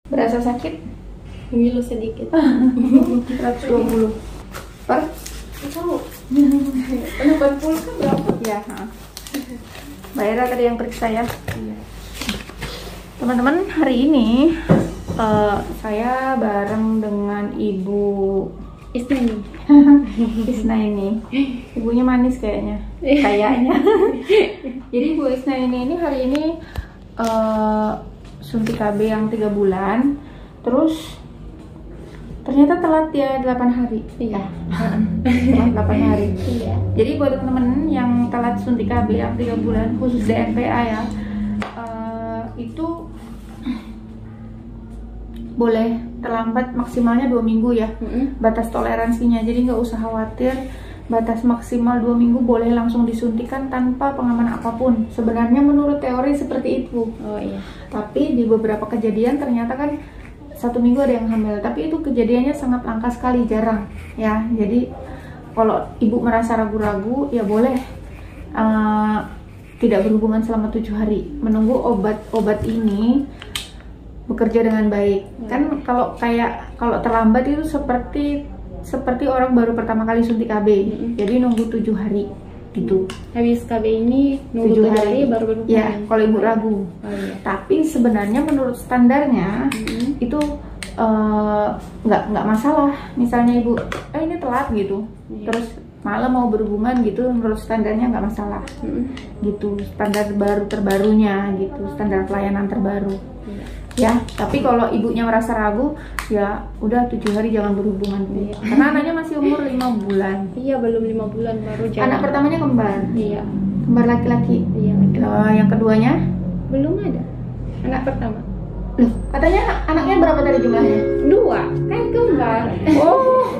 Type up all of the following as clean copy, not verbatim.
Berasa sakit? Ngilu sedikit. 120 per? Tahu. 80 kan berapa? Ya. Mbak Era tadi yang periksa ya. Iya. Teman-teman, hari ini saya bareng dengan Ibu Isna ini. Isna ini. Ibunya manis kayaknya. Jadi Bu Isna ini hari ini suntik KB yang 3 bulan. Terus ternyata telat ya 8 hari. Iya. Telat 8 hari. Iya. Jadi buat teman-teman yang telat suntik KB yang 3 bulan khusus DNPA ya, itu boleh terlambat maksimalnya 2 minggu ya, batas toleransinya. Jadi nggak usah khawatir, batas maksimal 2 minggu boleh langsung disuntikan tanpa pengaman apapun. Sebenarnya menurut teori seperti itu. Oh iya. Tapi di beberapa kejadian ternyata kan 1 minggu ada yang hamil, tapi itu kejadiannya sangat langka sekali, jarang ya. Jadi kalau ibu merasa ragu-ragu ya boleh tidak berhubungan selama 7 hari, menunggu obat ini bekerja dengan baik. Kan kalau terlambat itu seperti orang baru pertama kali suntik KB. Jadi nunggu 7 hari gitu. Habis KB ini nunggu 7 hari baru berhubungan. Ya, kalau ibu ragu. Oh, iya. Tapi sebenarnya menurut standarnya itu nggak masalah. Misalnya ibu ini telat gitu, terus malah mau berhubungan gitu, menurut standarnya nggak masalah. Gitu, standar terbarunya gitu, standar pelayanan terbaru. Ya, tapi kalau ibunya merasa ragu, ya udah 7 hari jangan berhubungan dulu. Karena anaknya masih umur 5 bulan. Iya, belum 5 bulan baru jalan. Anak pertamanya kembar. Iya. Kembar laki-laki. Iya. Yang keduanya? Belum ada. Anak pertama. Loh, katanya anaknya berapa tadi jumlahnya? 2, kan kembar. Oh.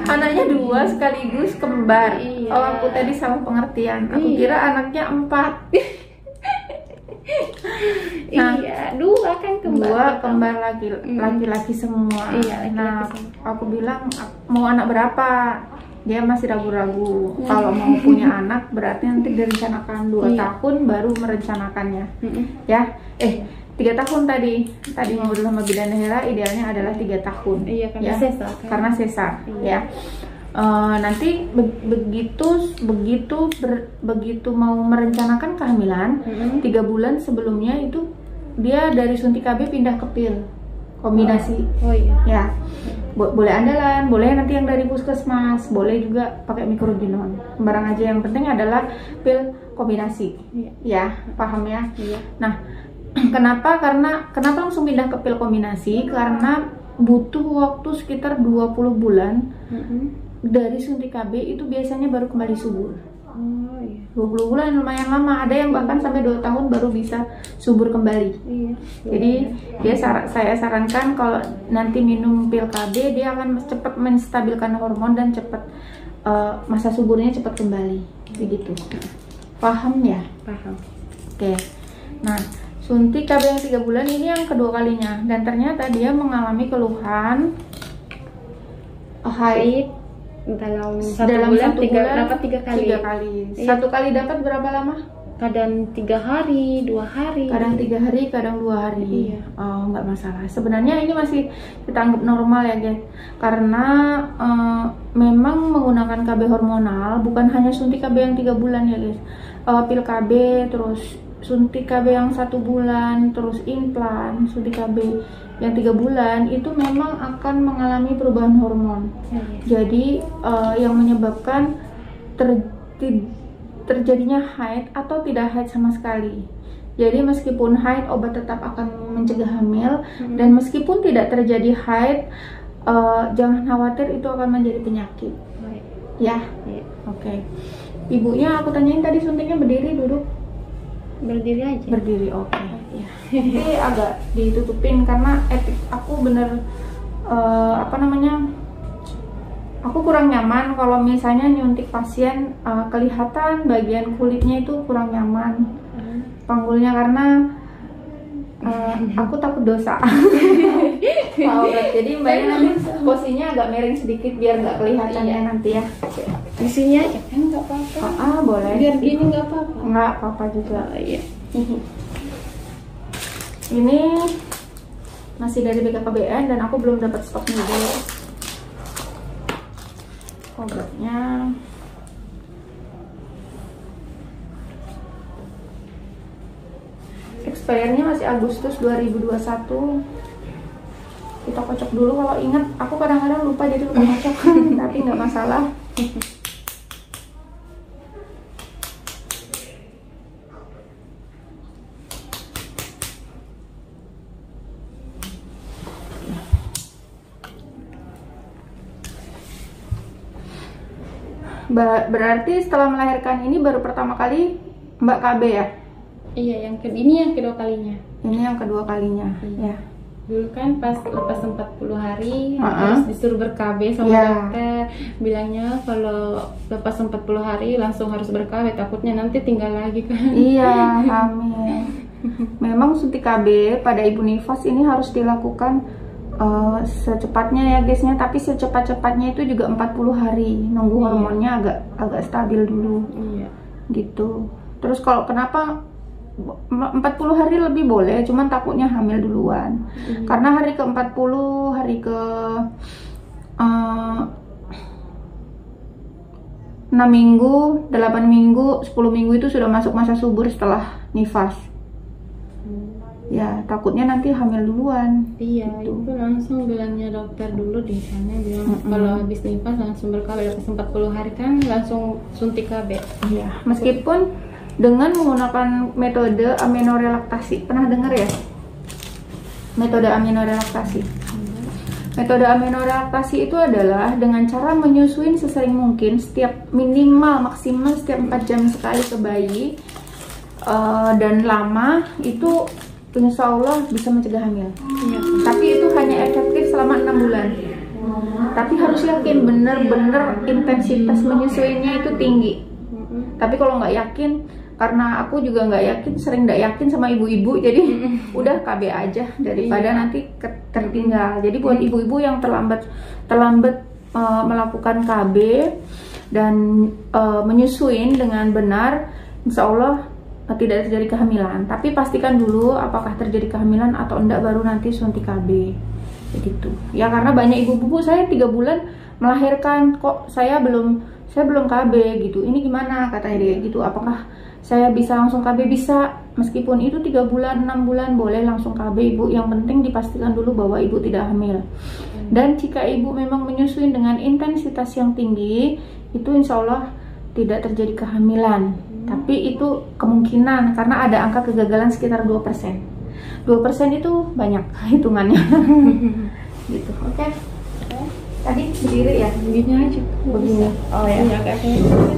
Anaknya 2 sekaligus kembar. Iya. Oh, aku tadi salah pengertian. Aku kira anaknya 4. Nah, Iya, 2 kan kembar. 2 kembar laki-laki semua. Iya, laki-laki Nah, semua. aku bilang mau anak berapa? Dia masih ragu-ragu. Kalau mau punya anak berarti nanti direncanakan 2 tahun baru merencanakannya. Ya, 3 tahun tadi ngobrol sama Bidan Hera, idealnya adalah 3 tahun. Iya, karena ya, sesar. Kan? Karena sesar, ya. Nanti begitu mau merencanakan kehamilan, 3 bulan sebelumnya itu dia dari suntik KB pindah ke pil kombinasi. Oh iya. Ya, boleh andalan, boleh nanti yang dari puskesmas, boleh juga pakai mikroginon. Sembarang aja, yang penting adalah pil kombinasi. Ya, paham ya? Iya. Nah, kenapa langsung pindah ke pil kombinasi? Karena butuh waktu sekitar 20 bulan. Dari suntik KB itu biasanya baru kembali subur. Oh iya. 20 bulan lumayan lama. Ada yang bahkan sampai 2 tahun baru bisa subur kembali. Iya. Jadi saya sarankan kalau nanti minum pil KB, dia akan cepat menstabilkan hormon dan cepat masa suburnya cepat kembali. Begitu. Paham ya? Paham. Oke. Nah, suntik KB yang 3 bulan ini yang kedua kalinya, dan ternyata dia mengalami keluhan haid dalam satu bulan dapat 3 kali. 3 kali. Satu kali dapat berapa lama? Kadang 3 hari, 2 hari. Kadang 3 hari, kadang 2 hari. Iya. Oh, nggak masalah. Sebenarnya ini masih kita anggap normal ya, guys. Karena memang menggunakan KB hormonal, bukan hanya suntik KB yang 3 bulan ya, guys. Pil KB, terus suntik KB yang 1 bulan, terus implan, suntik KB yang 3 bulan itu memang akan mengalami perubahan hormon. Jadi yang menyebabkan terjadinya haid atau tidak haid sama sekali. Jadi meskipun haid, obat tetap akan mencegah hamil, dan meskipun tidak terjadi haid, jangan khawatir, itu akan menjadi penyakit. Ya, oke. Ibunya aku tanyain tadi suntiknya berdiri, duduk? Berdiri aja. Berdiri, oke. Ya. Jadi agak ditutupin karena etik aku bener aku kurang nyaman kalau misalnya nyuntik pasien kelihatan bagian kulitnya itu kurang nyaman panggulnya, karena aku takut dosa. Jadi mbaknya nanti posisinya agak miring sedikit biar nggak kelihatan ya nanti ya. Di sini aja kan nggak apa-apa. Boleh. Biar gini nggak apa-apa. Nggak apa-apa juga. Iya. Ini masih dari BKKBN dan aku belum dapat stok noodle. Obatnya expirednya masih Agustus 2021. Kita kocok dulu, kalau ingat. Aku kadang-kadang lupa jadi lupa kocok. Tapi nggak masalah. Berarti setelah melahirkan ini baru pertama kali Mbak KB ya? Iya, ini yang kedua kalinya. Ini yang kedua kalinya. Ya. Dulu kan pas lepas 40 hari terus disuruh ber-KB sama dokter, bilangnya kalau lepas 40 hari langsung harus ber-KB, takutnya nanti tinggal lagi kan. Iya, hamil. Memang suntik KB pada ibu nifas ini harus dilakukan secepatnya ya guysnya, tapi secepat-cepatnya itu juga 40 hari, nunggu hormonnya agak stabil dulu. Iya. Gitu. Terus kalau kenapa 40 hari lebih boleh, cuman takutnya hamil duluan. Karena hari ke-40, hari ke 6 minggu, 8 minggu, 10 minggu itu sudah masuk masa subur setelah nifas. Ya, takutnya nanti hamil duluan. Iya, gitu. Itu langsung bilangnya dokter dulu di sana, bilang kalau habis nifas langsung ber-KB, lepas 40 hari kan langsung suntik KB. Iya, meskipun dengan menggunakan metode aminorelaktasi. Pernah dengar ya? Metode aminorelaktasi. Metode aminorelaktasi itu adalah dengan cara menyusuin sesering mungkin setiap maksimal setiap 4 jam sekali ke bayi, dan lama itu insya Allah bisa mencegah hamil. Iya. Tapi itu hanya efektif selama 6 bulan. Tapi harus yakin bener-bener intensitas menyusuinnya itu tinggi. Tapi kalau nggak yakin, karena aku juga nggak yakin, sering nggak yakin sama ibu-ibu, jadi udah KB aja daripada nanti tertinggal. Jadi buat ibu-ibu yang terlambat melakukan KB dan menyusuin dengan benar, insya Allah tidak terjadi kehamilan. Tapi pastikan dulu apakah terjadi kehamilan atau enggak, baru nanti suntik KB. Begitu. Ya karena banyak ibu-ibu, saya 3 bulan melahirkan kok saya belum KB gitu. Ini gimana katanya dia gitu. Apakah saya bisa langsung KB? Bisa. Meskipun itu 3 bulan, 6 bulan boleh langsung KB ibu. Yang penting dipastikan dulu bahwa ibu tidak hamil. Dan jika ibu memang menyusui dengan intensitas yang tinggi, itu insya Allah tidak terjadi kehamilan. Tapi itu kemungkinan, karena ada angka kegagalan sekitar 2%. 2% itu banyak hitungannya. Gitu. Oke. Tadi berdiri ya? Begini aja. Begini. Oh ya. Iya, agak kelihatan.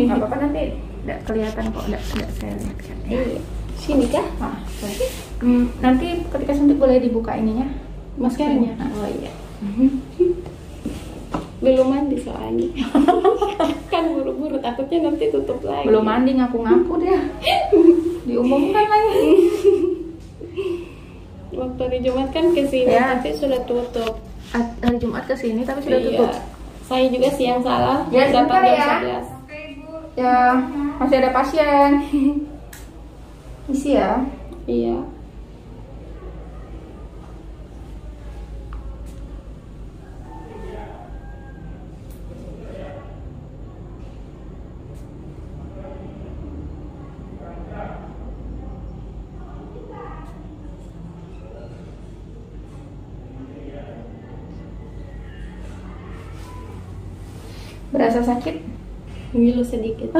Nggak apa-apa, nanti tidak kelihatan kok, tidak saya lihat kan. Sini kah? Nanti ketika suntik boleh dibuka ininya, maskernya. Oh iya. Belum mandi soalnya. Kan buru-buru, takutnya nanti tutup lagi. Belum mandi, ngaku-ngaku dia. Diumumkan lagi. Waktu hari Jumat kan kesini tapi sudah tutup. Hari Jumat kesini tapi sudah tutup. Saya juga sih yang salah. Ya sebentar ya. Ya masih ada pasien. Isi ya. Iya. Berasa sakit? Ngilu sedikit.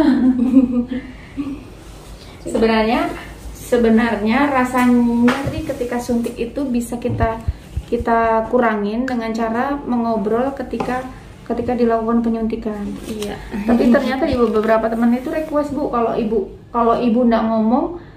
Sebenarnya rasa nyeri ketika suntik itu bisa kita kurangin dengan cara mengobrol ketika dilakukan penyuntikan. Iya. Tapi ternyata ibu beberapa teman itu request, Bu, kalau ibu nggak ngomong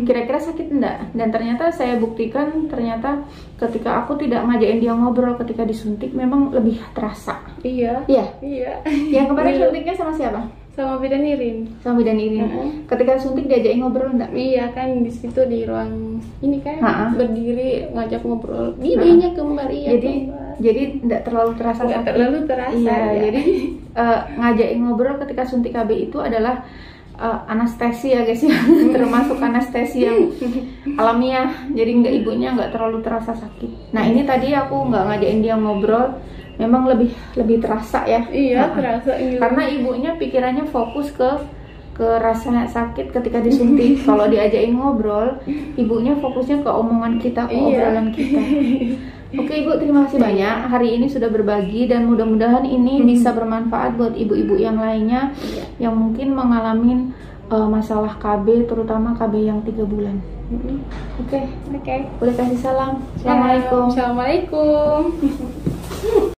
kira-kira sakit enggak? Dan ternyata saya buktikan, ternyata ketika aku tidak ngajakin dia ngobrol ketika disuntik memang lebih terasa. Iya. Iya. Iya. Yang kemarin suntiknya sama siapa? Sama bidan Irin. Sama bidan Irin. Ketika suntik diajakin ngobrol enggak? Iya kan, di situ di ruang ini kan berdiri ngajak ngobrol. Bibinya kembar, iya. Jadi enggak terlalu terasa. Enggak terlalu terasa. Iya, ya. jadi ngajakin ngobrol ketika suntik KB itu adalah anestesi ya guys ya, termasuk anestesi yang alamiah, jadi ibunya nggak terlalu terasa sakit. Nah ini tadi aku nggak ngajakin dia ngobrol, memang lebih terasa ya. Iya, terasa iya. Karena ibunya pikirannya fokus ke rasa sakit ketika disuntik. Kalau diajakin ngobrol, ibunya fokusnya ke omongan kita, ke obrolan kita. Oke Ibu, terima kasih banyak hari ini sudah berbagi, dan mudah-mudahan ini bisa bermanfaat buat ibu-ibu yang lainnya yang mungkin mengalami masalah KB, terutama KB yang 3 bulan. Oke. Boleh kasih salam. Assalamualaikum. Assalamualaikum.